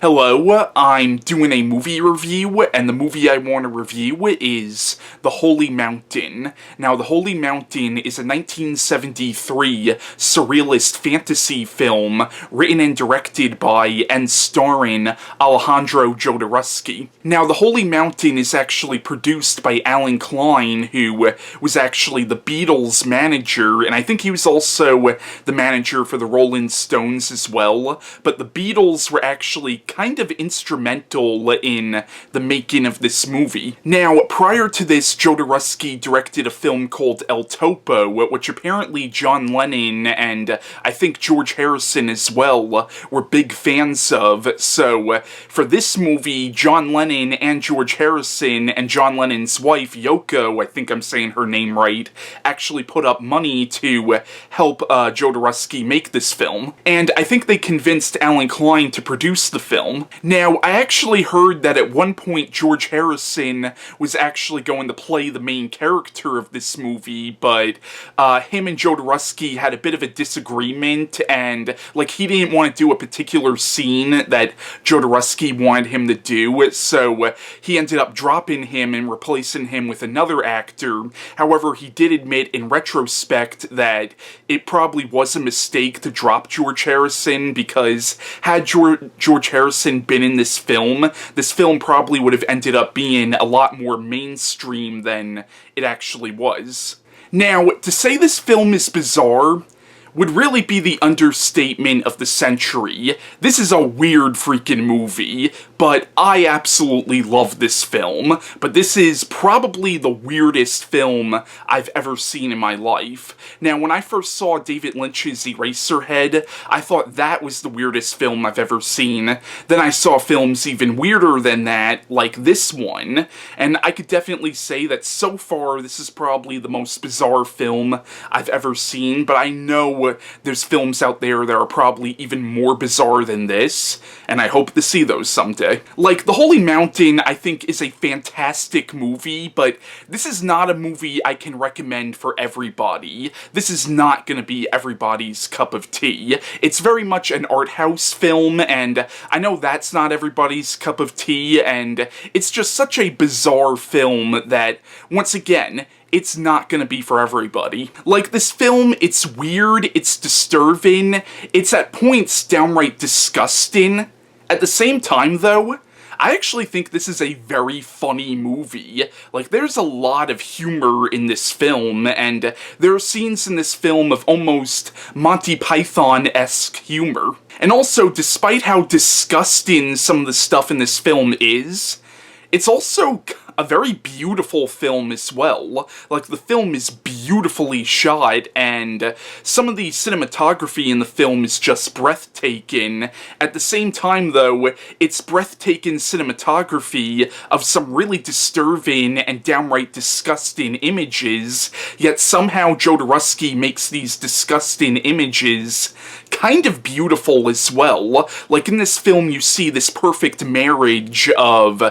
Hello, I'm doing a movie review, and the movie I want to review is The Holy Mountain. Now, The Holy Mountain is a 1973 Surrealist fantasy film written and directed by and starring Alejandro Jodorowsky. Now, The Holy Mountain is actually produced by Alan Klein, who was actually the Beatles' manager, and I think he was also the manager for the Rolling Stones as well, but the Beatles were actually kind of instrumental in the making of this movie. Now, prior to this, Jodorowsky directed a film called El Topo, which apparently John Lennon and I think George Harrison as well were big fans of. So, for this movie, John Lennon and George Harrison and John Lennon's wife, Yoko, I think I'm saying her name right, actually put up money to help Jodorowsky make this film. And I think they convinced Alan Klein to produce the film. Now, I actually heard that at one point George Harrison was actually going to play the main character of this movie, but him and Jodorowsky had a bit of a disagreement, and he didn't want to do a particular scene that Jodorowsky wanted him to do, so he ended up dropping him and replacing him with another actor. However, he did admit in retrospect that it probably was a mistake to drop George Harrison, because had George Harrison been in this film probably would have ended up being a lot more mainstream than it actually was. Now, to say this film is bizarre would really be the understatement of the century. This is a weird freaking movie, but I absolutely love this film. But this is probably the weirdest film I've ever seen in my life. Now, when I first saw David Lynch's Eraserhead, I thought that was the weirdest film I've ever seen. Then I saw films even weirder than that, like this one, and I could definitely say that so far this is probably the most bizarre film I've ever seen, but I know there's films out there that are probably even more bizarre than this, and I hope to see those someday. The Holy Mountain, I think, is a fantastic movie, but this is not a movie I can recommend for everybody. This is not gonna be everybody's cup of tea. It's very much an art house film, and I know that's not everybody's cup of tea, and it's just such a bizarre film that, once again, it's not gonna be for everybody. This film, it's weird, it's disturbing, it's at points downright disgusting. At the same time, though, I actually think this is a very funny movie. There's a lot of humor in this film, and there are scenes in this film of almost Monty Python-esque humor. And also, despite how disgusting some of the stuff in this film is, it's also a very beautiful film as well. The film is beautifully shot, and some of the cinematography in the film is just breathtaking. At the same time, though, it's breathtaking cinematography of some really disturbing and downright disgusting images, yet somehow Jodorowsky makes these disgusting images kind of beautiful as well. In this film, you see this perfect marriage of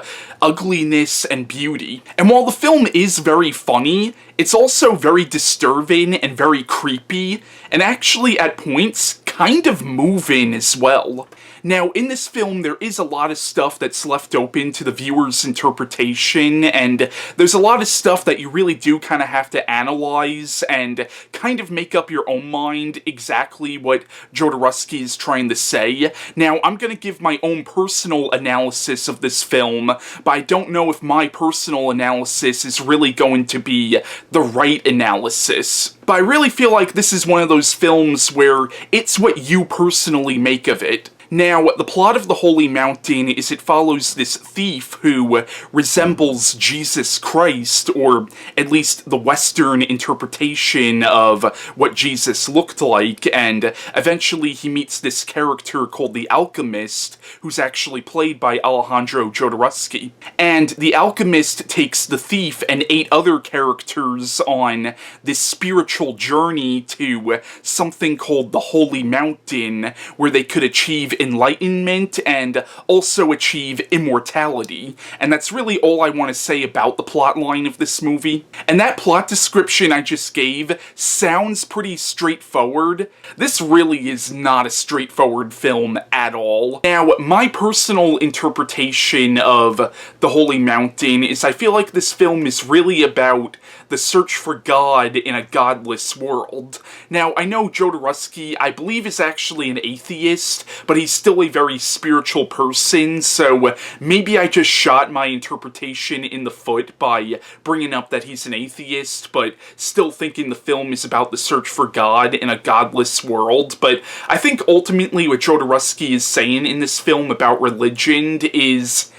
ugliness and beauty. And while the film is very funny, it's also very disturbing and very creepy, and actually at points kind of moving as well. Now, in this film, there is a lot of stuff that's left open to the viewer's interpretation, and there's a lot of stuff that you really do kind of have to analyze and kind of make up your own mind exactly what Jodorowsky is trying to say. Now, I'm going to give my own personal analysis of this film, but I don't know if my personal analysis is really going to be the right analysis. But I really feel like this is one of those films where it's what you personally make of it. Now, the plot of The Holy Mountain is it follows this thief who resembles Jesus Christ, or at least the Western interpretation of what Jesus looked like, and eventually he meets this character called the Alchemist, who's actually played by Alejandro Jodorowsky. And the Alchemist takes the thief and 8 other characters on this spiritual journey to something called the Holy Mountain, where they could achieve enlightenment and also achieve immortality. And that's really all I want to say about the plotline of this movie. And that plot description I just gave sounds pretty straightforward. This really is not a straightforward film at all. Now, my personal interpretation of The Holy Mountain is I feel like this film is really about the search for God in a godless world. Now, I know Jodorowsky, I believe, is actually an atheist, but he's still a very spiritual person, so maybe I just shot my interpretation in the foot by bringing up that he's an atheist, but still thinking the film is about the search for God in a godless world. But I think ultimately what Jodorowsky is saying in this film about religion is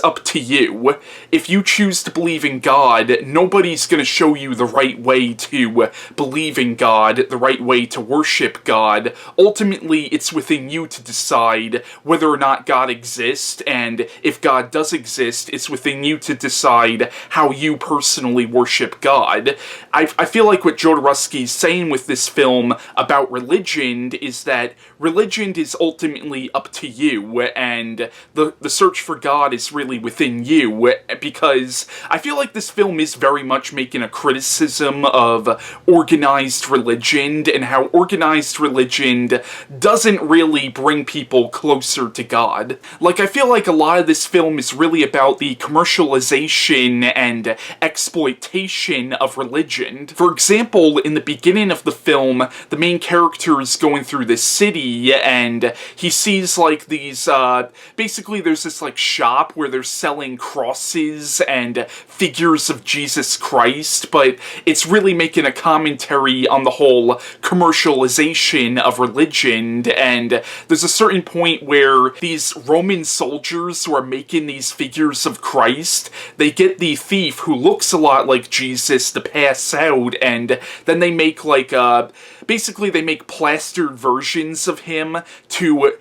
up to you. If you choose to believe in God, nobody's going to show you the right way to believe in God, the right way to worship God. Ultimately, it's within you to decide whether or not God exists, and if God does exist, it's within you to decide how you personally worship God. I feel like what Jodorowsky's saying with this film about religion is that religion is ultimately up to you, and the search for God is really within you, because I feel like this film is very much making a criticism of organized religion, and how organized religion doesn't really bring people closer to God. Like, I feel like a lot of this film is really about the commercialization and exploitation of religion. For example, in the beginning of the film, the main character is going through this city, and he sees, like, these, basically there's this, like, shop where they're selling crosses and figures of Jesus Christ, but it's really making a commentary on the whole commercialization of religion. And there's a certain point where these Roman soldiers who are making these figures of Christ, they get the thief who looks a lot like Jesus to pass out, and then they make, like, basically they make plastered versions of him to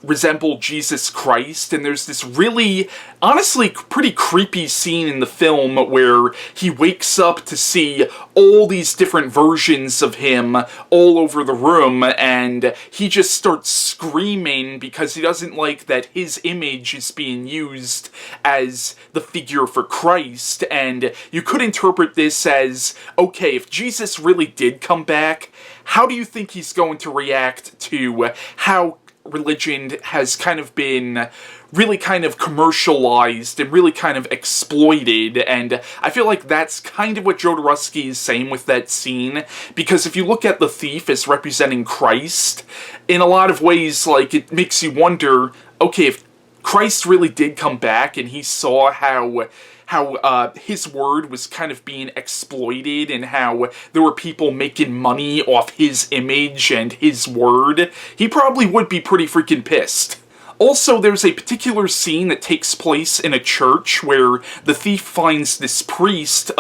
resemble Jesus Christ, and there's this really, honestly, pretty creepy scene in the film where he wakes up to see all these different versions of him all over the room, and he just starts screaming because he doesn't like that his image is being used as the figure for Christ. And you could interpret this as, okay, if Jesus really did come back, how do you think he's going to react to how religion has kind of been really kind of commercialized and really kind of exploited? And I feel like that's kind of what Jodorowsky is saying with that scene, because if you look at the thief as representing Christ, in a lot of ways, like, it makes you wonder, okay, if Christ really did come back and he saw how his word was kind of being exploited and how there were people making money off his image and his word, he probably would be pretty freaking pissed. Also, there's a particular scene that takes place in a church where the thief finds this priest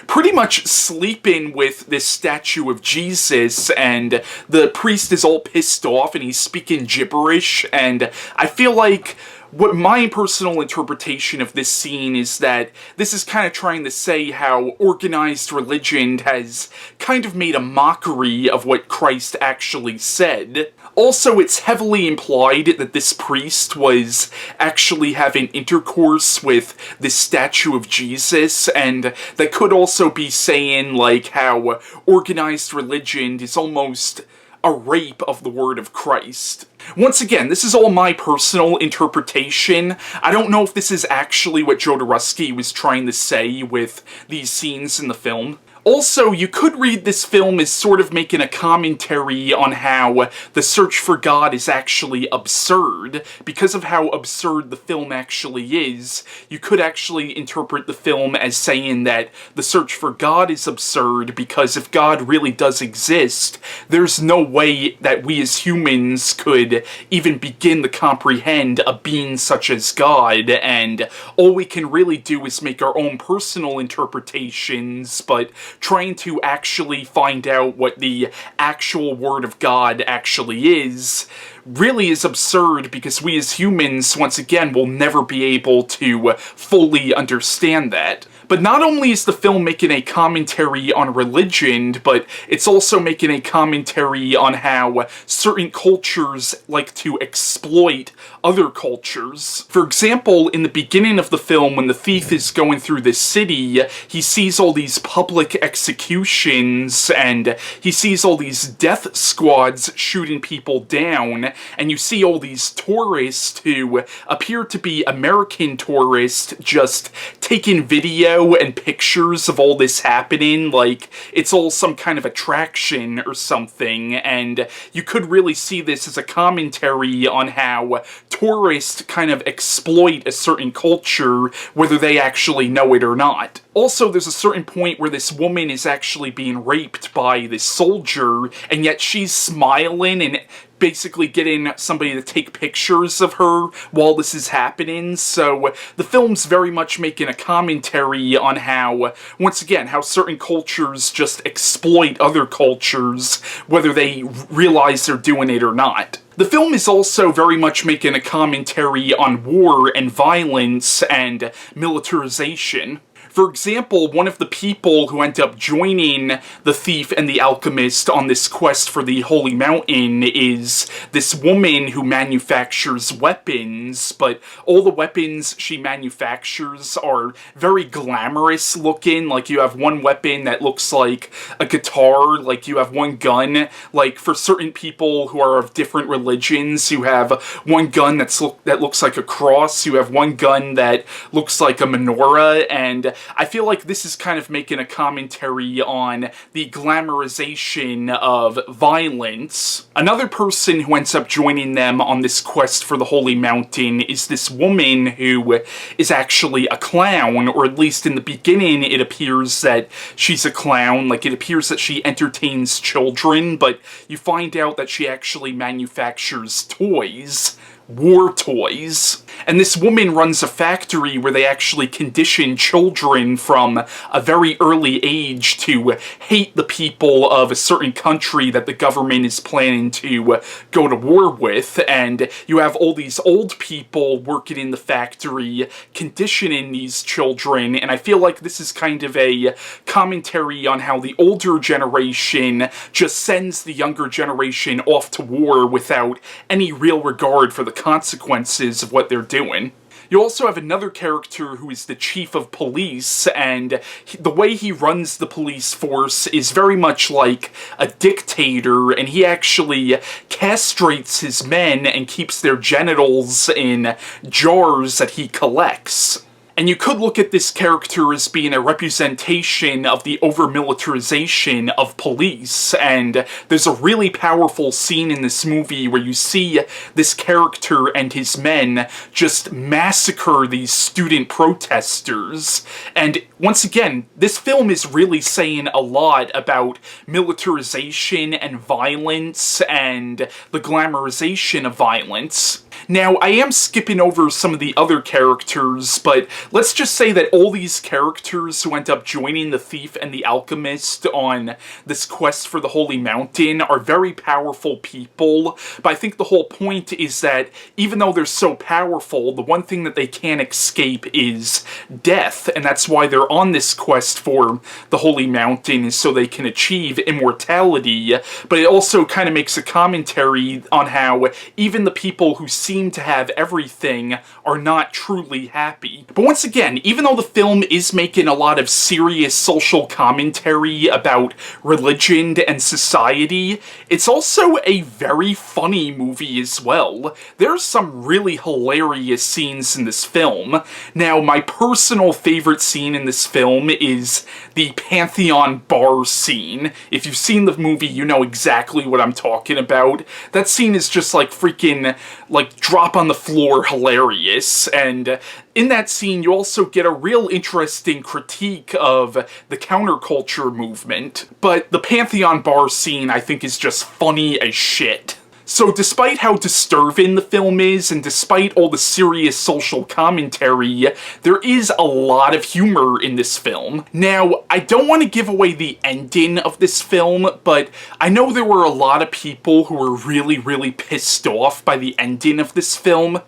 pretty much sleeping with this statue of Jesus, and the priest is all pissed off and he's speaking gibberish. And I feel like what my personal interpretation of this scene is that this is kind of trying to say how organized religion has kind of made a mockery of what Christ actually said. Also, it's heavily implied that this priest was actually having intercourse with this statue of Jesus, and that could also be saying, like, how organized religion is almost a rape of the word of Christ. Once again, this is all my personal interpretation. I don't know if this is actually what Jodorowsky was trying to say with these scenes in the film. Also, you could read this film as sort of making a commentary on how the search for God is actually absurd. Because of how absurd the film actually is, you could actually interpret the film as saying that the search for God is absurd because if God really does exist, there's no way that we as humans could even begin to comprehend a being such as God, and all we can really do is make our own personal interpretations, but trying to actually find out what the actual Word of God actually is really is absurd, because we as humans, once again, will never be able to fully understand that. But not only is the film making a commentary on religion, but it's also making a commentary on how certain cultures like to exploit other cultures. For example, in the beginning of the film, when the thief is going through this city, he sees all these public executions, and he sees all these death squads shooting people down, and you see all these tourists who appear to be American tourists just taking video and pictures of all this happening like it's all some kind of attraction or something, and you could really see this as a commentary on how tourists kind of exploit a certain culture, whether they actually know it or not. Also, there's a certain point where this woman is actually being raped by this soldier, and yet she's smiling and basically getting somebody to take pictures of her while this is happening. So the film's very much making a commentary on how, once again, how certain cultures just exploit other cultures, whether they realize they're doing it or not. The film is also very much making a commentary on war and violence and militarization. For example, one of the people who end up joining the thief and the alchemist on this quest for the Holy Mountain is this woman who manufactures weapons, but all the weapons she manufactures are very glamorous looking. Like, you have one weapon that looks like a guitar, like you have one gun. Like, for certain people who are of different religions, you have one gun that looks like a cross, you have one gun that looks like a menorah, and I feel like this is kind of making a commentary on the glamorization of violence. Another person who ends up joining them on this quest for the Holy Mountain is this woman who is actually a clown, or at least in the beginning it appears that she's a clown. Like, it appears that she entertains children, but you find out that she actually manufactures toys. War toys. And this woman runs a factory where they actually condition children from a very early age to hate the people of a certain country that the government is planning to go to war with, and you have all these old people working in the factory conditioning these children, and I feel like this is kind of a commentary on how the older generation just sends the younger generation off to war without any real regard for the consequences of what they're doing. You also have another character who is the chief of police, and the way he runs the police force is very much like a dictator, and he actually castrates his men and keeps their genitals in jars that he collects. And you could look at this character as being a representation of the over-militarization of police, and there's a really powerful scene in this movie where you see this character and his men just massacre these student protesters. And once again, this film is really saying a lot about militarization and violence and the glamorization of violence. Now, I am skipping over some of the other characters, but let's just say that all these characters who end up joining the thief and the alchemist on this quest for the Holy Mountain are very powerful people, but I think the whole point is that even though they're so powerful, the one thing that they can't escape is death, and that's why they're on this quest for the Holy Mountain, is so they can achieve immortality. But it also kind of makes a commentary on how even the people who seem to have everything are not truly happy. But once again, even though the film is making a lot of serious social commentary about religion and society, it's also a very funny movie as well. There's some really hilarious scenes in this film. Now, my personal favorite scene in this film is the Pantheon bar scene. If you've seen the movie, you know exactly what I'm talking about. That scene is just like freaking, like, drop on the floor hilarious, and in that scene you also get a real interesting critique of the counterculture movement. But the Pantheon bar scene, I think, is just funny as shit. So despite how disturbing the film is, and despite all the serious social commentary, there is a lot of humor in this film. Now, I don't want to give away the ending of this film, but I know there were a lot of people who were really, really pissed off by the ending of this film.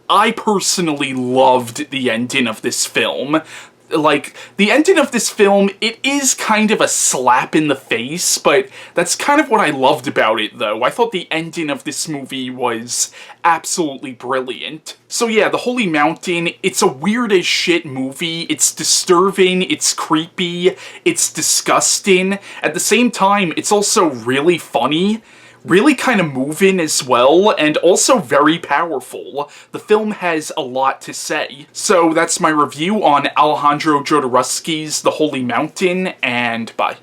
I personally loved the ending of this film. Like, the ending of this film, it is kind of a slap in the face, but that's kind of what I loved about it, though. I thought the ending of this movie was absolutely brilliant. So yeah, The Holy Mountain, it's a weird as shit movie. It's disturbing, it's creepy, it's disgusting. At the same time, it's also really funny. Really kind of moving as well, and also very powerful. The film has a lot to say. So that's my review on Alejandro Jodorowsky's The Holy Mountain, and bye.